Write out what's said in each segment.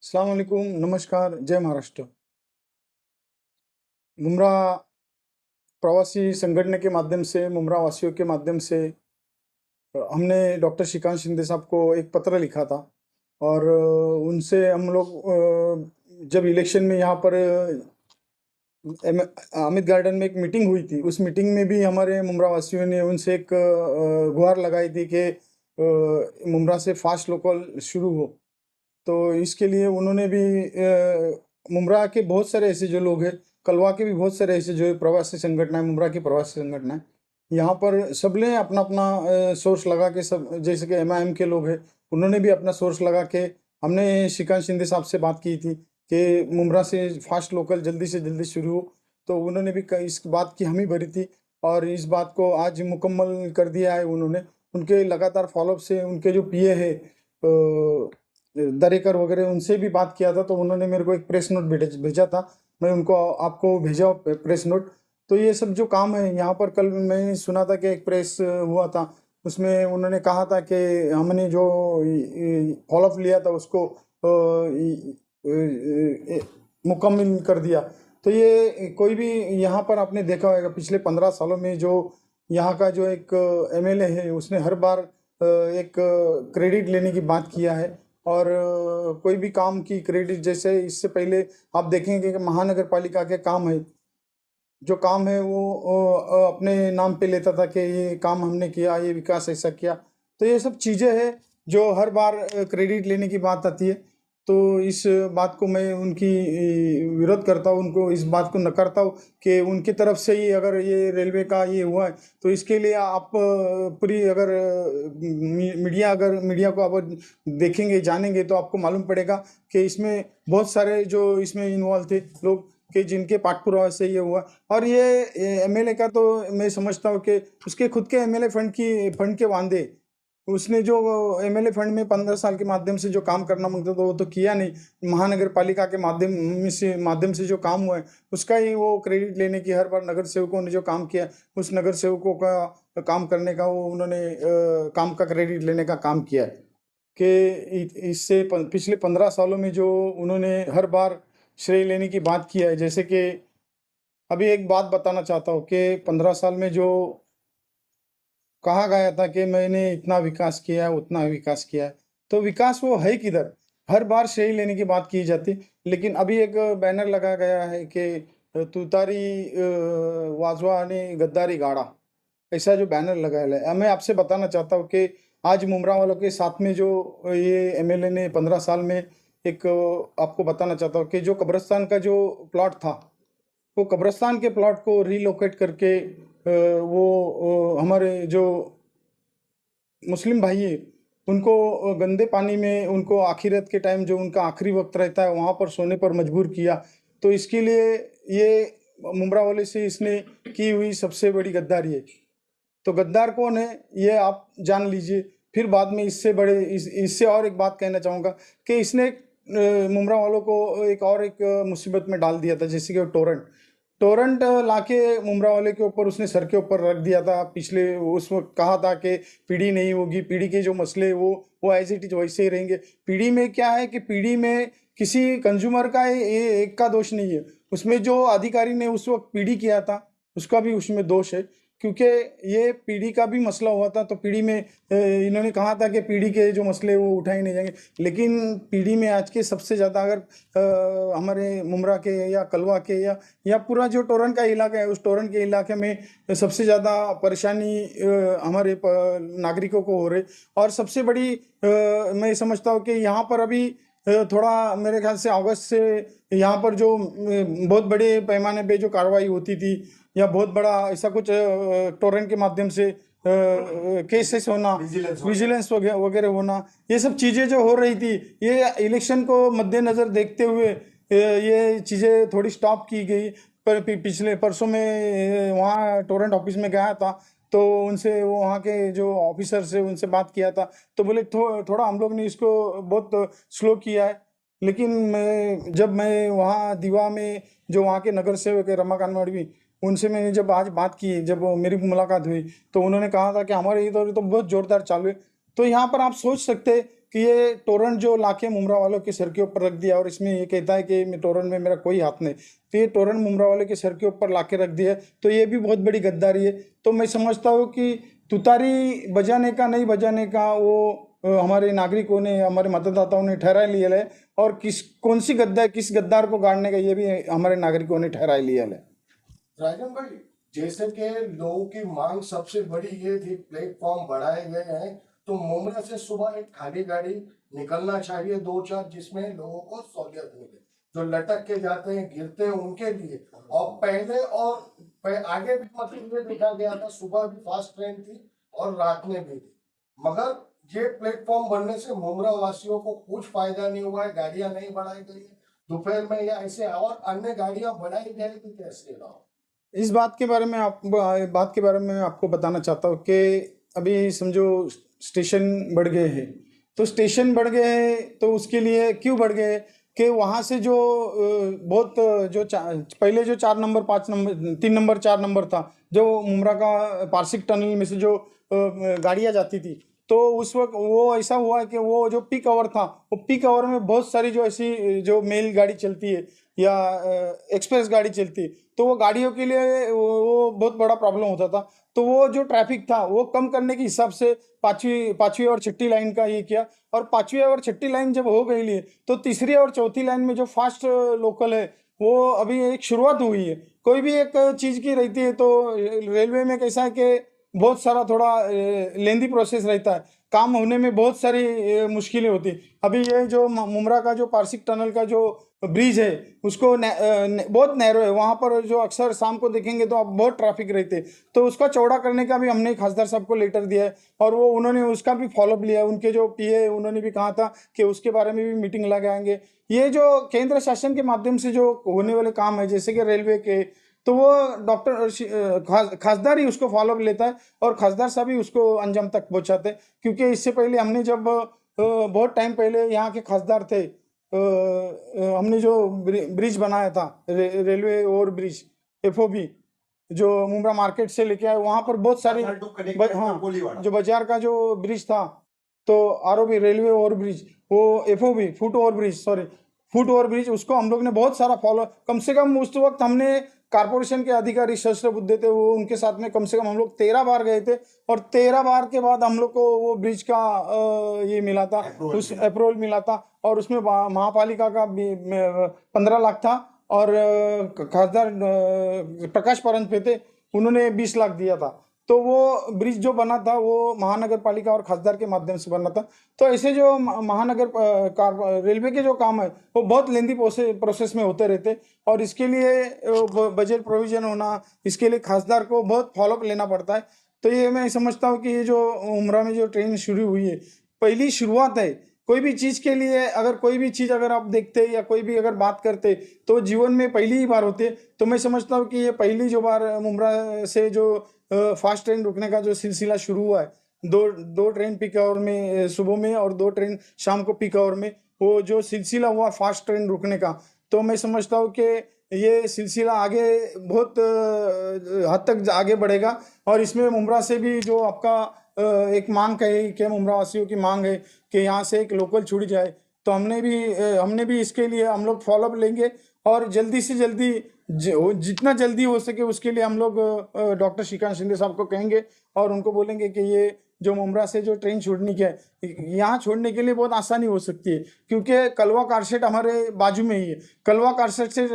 अस्सलाम वालेकुम, नमस्कार, जय महाराष्ट्र। मुमरा प्रवासी संगठन के माध्यम से, मुमरा वासियों के माध्यम से हमने डॉक्टर श्रीकांत शिंदे साहब को एक पत्र लिखा था और उनसे हम लोग जब इलेक्शन में यहाँ पर अमित गार्डन में एक मीटिंग हुई थी, उस मीटिंग में भी हमारे मुमरा वासियों ने उनसे एक गुहार लगाई थी कि मुमरा से फास्ट लोकल शुरू हो। तो इसके लिए उन्होंने भी मुमरा के बहुत सारे ऐसे जो लोग हैं, कलवा के भी बहुत सारे ऐसे जो प्रवासी संगठन है, मुमरा की प्रवासी संगठन है, यहाँ पर सब ने अपना अपना सोर्स लगा के, सब जैसे कि एमआईएम के लोग हैं, उन्होंने भी अपना सोर्स लगा के, हमने श्रीकांत शिंदे साहब से बात की थी कि मुमरा से फास्ट लोकल जल्दी से जल्दी शुरू हो। तो उन्होंने भी इस बात की हामी भरी थी और इस बात को आज मुकम्मल कर दिया है उन्होंने। उनके लगातार फॉलोअप से उनके जो पीए है दरेकर वगैरह, उनसे भी बात किया था, तो उन्होंने मेरे को एक प्रेस नोट भेजा था, मैं उनको आपको भेजा प्रेस नोट। तो ये सब जो काम है यहाँ पर, कल मैंने सुना था कि एक प्रेस हुआ था, उसमें उन्होंने कहा था कि हमने जो फॉलोअप लिया था उसको मुकम्मल कर दिया। तो ये कोई भी यहाँ पर आपने देखा होगा पिछले 15 सालों में जो यहाँ का जो एक एमएलए है, उसने हर बार एक क्रेडिट लेने की बात किया है और कोई भी काम की क्रेडिट, जैसे इससे पहले आप देखेंगे कि महानगर पालिका के काम है, जो काम है वो अपने नाम पे लेता था कि ये काम हमने किया, ये विकास ऐसा किया। तो ये सब चीज़ें हैं जो हर बार क्रेडिट लेने की बात आती है। तो इस बात को मैं उनकी विरोध करता हूँ, उनको इस बात को नकारता हूँ कि उनकी तरफ से ही अगर ये रेलवे का ये हुआ है, तो इसके लिए आप पूरी अगर मीडिया को आप देखेंगे, जानेंगे, तो आपको मालूम पड़ेगा कि इसमें बहुत सारे जो इसमें इन्वॉल्व थे लोग कि जिनके पाठपुरावा से ये हुआ। और ये एमएलए का तो मैं समझता हूँ कि उसके खुद के एमएलए फंड के वांदे, उसने जो एमएलए फंड में 15 साल के माध्यम से जो काम करना मांगता था वो तो किया नहीं। महानगर पालिका के माध्यम से जो काम हुआ है उसका ही वो क्रेडिट लेने की, हर बार नगर सेवकों ने जो काम किया उस नगर सेवकों का काम करने का वो उन्होंने काम का क्रेडिट लेने का काम किया है कि इससे पिछले 15 सालों में जो उन्होंने हर बार श्रेय लेने की बात किया है। जैसे कि अभी एक बात बताना चाहता हूँ कि 15 साल में जो कहा गया था कि मैंने इतना विकास किया है, उतना विकास किया है, तो विकास वो है किधर? हर बार श्रेय लेने की बात की जाती। लेकिन अभी एक बैनर लगाया गया है कि तुतारी वाजवा ने गद्दारी गाड़ा, ऐसा जो बैनर लगाया है। मैं आपसे बताना चाहता हूँ कि आज मुमरा वालों के साथ में जो ये एमएलए ने 15 साल में एक आपको बताना चाहता हूँ कि जो कब्रिस्तान का जो प्लॉट था, वो कब्रिस्तान के प्लॉट को रीलोकेट करके वो हमारे जो मुस्लिम भाई है उनको गंदे पानी में, उनको आखिरत के टाइम जो उनका आखिरी वक्त रहता है वहाँ पर सोने पर मजबूर किया। तो इसके लिए ये मुमरा वाले से इसने की हुई सबसे बड़ी गद्दारी है। तो गद्दार कौन है ये आप जान लीजिए। फिर बाद में इससे बड़े इससे और एक बात कहना चाहूँगा कि इसने मुमरा वालों को एक मुसीबत में डाल दिया था, जैसे कि टोरेंट लाके मुमरा वाले के ऊपर उसने सर के ऊपर रख दिया था। पिछले उस वक्त कहा था कि पीढ़ी नहीं होगी, पीढ़ी के जो मसले वो एज इट इज वैसे ही रहेंगे। पीढ़ी में क्या है कि पीढ़ी में किसी कंज्यूमर का ये एक का दोष नहीं है, उसमें जो अधिकारी ने उस वक्त पीढ़ी किया था उसका भी उसमें दोष है, क्योंकि ये पीढ़ी का भी मसला हुआ था। तो पीढ़ी में इन्होंने कहा था कि पीढ़ी के जो मसले वो उठाए नहीं जाएंगे, लेकिन पीढ़ी में आज के सबसे ज़्यादा अगर हमारे मुमरा के या कलवा के या पूरा जो टोरन का इलाका है, उस टोरन के इलाके में सबसे ज़्यादा परेशानी हमारे नागरिकों को हो रही। और सबसे बड़ी मैं समझता हूँ कि यहाँ पर अभी थोड़ा मेरे ख्याल से अगस्त से यहाँ पर जो बहुत बड़े पैमाने पे जो कार्रवाई होती थी या बहुत बड़ा ऐसा कुछ टोरेंट के माध्यम से केसेस होना, विजिलेंस वगैरह होना, ये सब चीज़ें जो हो रही थी, ये इलेक्शन को मद्देनज़र देखते हुए ये चीज़ें थोड़ी स्टॉप की गई। पर पिछले परसों में वहाँ टोरेंट ऑफिस में गया था, तो उनसे वहाँ के जो ऑफिसर से उनसे बात किया था, तो बोले थोड़ा हम लोग ने इसको बहुत स्लो किया है। लेकिन जब मैं वहाँ दीवा में जो वहाँ के नगर सेवक है रमाकांत मडवी, उनसे मैंने जब आज बात की, जब मेरी मुलाकात हुई, तो उन्होंने कहा था कि हमारे इधर तो बहुत ज़ोरदार चालू है। तो यहाँ पर आप सोच सकते हैं कि ये तोरण जो लाके मुमरा वालों के सर के ऊपर रख दिया और इसमें ये कहता है कि तोरण में मेरा कोई हाथ नहीं, तो ये तोरण मुमरा वाले के सर के ऊपर लाके रख दिया, तो ये भी बहुत बड़ी गद्दारी है। तो मैं समझता हूँ कि तुतारी बजाने का नहीं बजाने का वो हमारे नागरिकों ने, हमारे मतदाताओं ने ठहरा लिया है, और कौन सी किस गद्दार को गाड़ने का ये भी हमारे नागरिकों ने ठहरा लिया है। राजन भाई, जैसे कि लोगों की मांग सबसे बड़ी ये थी, प्लेटफॉर्म बढ़ाए गए हैं, तो मुमरा से सुबह एक खाली गाड़ी निकलना चाहिए 2-4, जिसमें लोगों को सहूलियत मिले, जो लटक के जाते हैं गिरते हैं उनके लिए। और पहले और आगे भी मतलब ये देखा गया था, सुबह भी फास्ट ट्रेन थी और रात में भी थी, मगर ये प्लेटफॉर्म बनने से मुमरा वासियों को कुछ फायदा नहीं हुआ है। गाड़ियां नहीं बढ़ाई गई है दोपहर में, या ऐसे और अन्य गाड़ियां बढ़ाई जाएगी कैसे ना हो। इस बात के बारे में आपको बताना चाहता हूँ कि अभी समझो स्टेशन बढ़ गए हैं, तो स्टेशन बढ़ गए हैं तो उसके लिए क्यों बढ़ गए कि वहाँ से जो बहुत जो पहले जो 4 नंबर 5 नंबर 3 नंबर 4 नंबर था, जो मुमरा का पारसिक टनल में से जो गाड़ियाँ जाती थी, तो उस वक्त वो ऐसा हुआ है कि वो जो पीक आवर था, वो पीक आवर में बहुत सारी जो ऐसी जो मेल गाड़ी चलती है या एक्सप्रेस गाड़ी चलती है, तो वो गाड़ियों के लिए वो बहुत बड़ा प्रॉब्लम होता था। तो वो जो ट्रैफिक था वो कम करने के हिसाब से पाँचवीं और छठी लाइन का ये किया, और 5वीं और छठी लाइन जब हो गई लिए, तो तीसरी और चौथी लाइन में जो फास्ट लोकल है वो अभी एक शुरुआत हुई है। कोई भी एक चीज़ की रहती है तो रेलवे में कैसा है कि बहुत सारा थोड़ा लेंदी प्रोसेस रहता है, काम होने में बहुत सारी मुश्किलें होती। अभी ये जो मुमरा का जो पारसिक टनल का जो ब्रिज है उसको बहुत नैरो है, वहाँ पर जो अक्सर शाम को देखेंगे तो आप बहुत ट्रैफिक रहते, तो उसका चौड़ा करने का भी हमने खासदार साहब को लेटर दिया है, और वो उन्होंने उसका भी फॉलोअप लिया है। उनके जो पीए उन्होंने भी कहा था कि उसके बारे में भी मीटिंग लगाएंगे। ये जो केंद्र शासन के माध्यम से जो होने वाले काम है जैसे कि रेलवे के, तो वो खासदार ही उसको फॉलोअप लेता है और खासदार साहब ही उसको अंजाम तक पहुंचाते हैं। क्योंकि इससे पहले हमने जब बहुत टाइम पहले यहाँ के खासदार थे, हमने जो ब्रिज बनाया था रेलवे ओवर ब्रिज FOB, जो मुमरा मार्केट से लेके आए, वहाँ पर बहुत सारी हाँ जो बाजार का जो ब्रिज था, तो ROB रेलवे ओवर ब्रिज, वो FOB फुट ओवर ब्रिज, उसको हम लोग ने बहुत सारा फॉलो, कम से कम उस वक्त हमने कारपोरेशन के अधिकारी सहस्त्र बुद्धे थे, वो उनके साथ में कम से कम हम लोग 13 बार गए थे, और 13 बार के बाद हम लोग को वो ब्रिज का ये मिला था, उस अप्रूवल मिला था, और उसमें महापालिका का 15 लाख था, और खासदार प्रकाश परंत थे, उन्होंने 20 लाख दिया था। तो वो ब्रिज जो बना था वो महानगर पालिका और खासदार के माध्यम से बना था। तो ऐसे जो महानगर रेलवे के जो काम है वो बहुत लेंदी प्रोसेस में होते रहते, और इसके लिए बजट प्रोविजन होना, इसके लिए खासदार को बहुत फॉलोअप लेना पड़ता है। तो ये मैं समझता हूँ कि ये जो उमरा में जो ट्रेन शुरू हुई है, पहली शुरुआत है। कोई भी चीज़ के लिए अगर आप देखते या कोई भी अगर बात करते तो जीवन में पहली ही बार होते, तो मैं समझता हूँ कि ये पहली जो बार मुमरा से जो फास्ट ट्रेन रुकने का जो सिलसिला शुरू हुआ है, दो ट्रेन पीक आवर में सुबह में और 2 ट्रेन शाम को पीक आवर में, वो जो सिलसिला हुआ फास्ट ट्रेन रुकने का, तो मैं समझता हूँ कि ये सिलसिला आगे बहुत हद तक आगे बढ़ेगा। और इसमें मुमरा से भी जो आपका एक मांग है कि मुमरा वासियों की मांग है कि यहाँ से एक लोकल छूट जाए, तो हमने भी इसके लिए हम लोग फॉलोअप लेंगे, और जल्दी से जल्दी जितना जल्दी हो सके उसके लिए हम लोग डॉक्टर श्रीकांत शिंदे साहब को कहेंगे, और उनको बोलेंगे कि ये जो मुमरा से जो ट्रेन छोड़ने की है, यहाँ छोड़ने के लिए बहुत आसानी हो सकती है, क्योंकि कलवा कारशेड हमारे बाजू में ही है। कलवा कारशेड से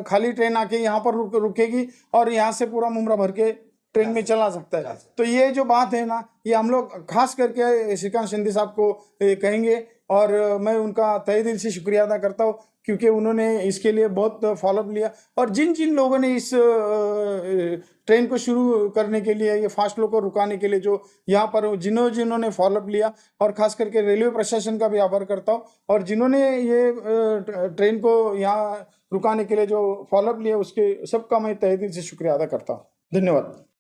खाली ट्रेन आके यहाँ पर रुकेगी, और यहाँ से पूरा मुमरा भर के ट्रेन में चला सकता है। तो ये जो बात है ना, ये हम लोग खास करके श्रीकांत शिंदे साहब को कहेंगे, और मैं उनका तहे दिल से शुक्रिया अदा करता हूँ, क्योंकि उन्होंने इसके लिए बहुत फॉलोअप लिया। और जिन जिन लोगों ने इस ट्रेन को शुरू करने के लिए, ये फास्ट लोग को रुकाने के लिए जो यहाँ पर जिन्होंने फॉलोअप लिया, और खास करके रेलवे प्रशासन का भी आभार करता हूँ, और जिन्होंने ये ट्रेन को यहाँ रुकाने के लिए जो फॉलोअप लिया उसके सबका मैं तहे दिल से शुक्रिया अदा करता हूँ। धन्यवाद।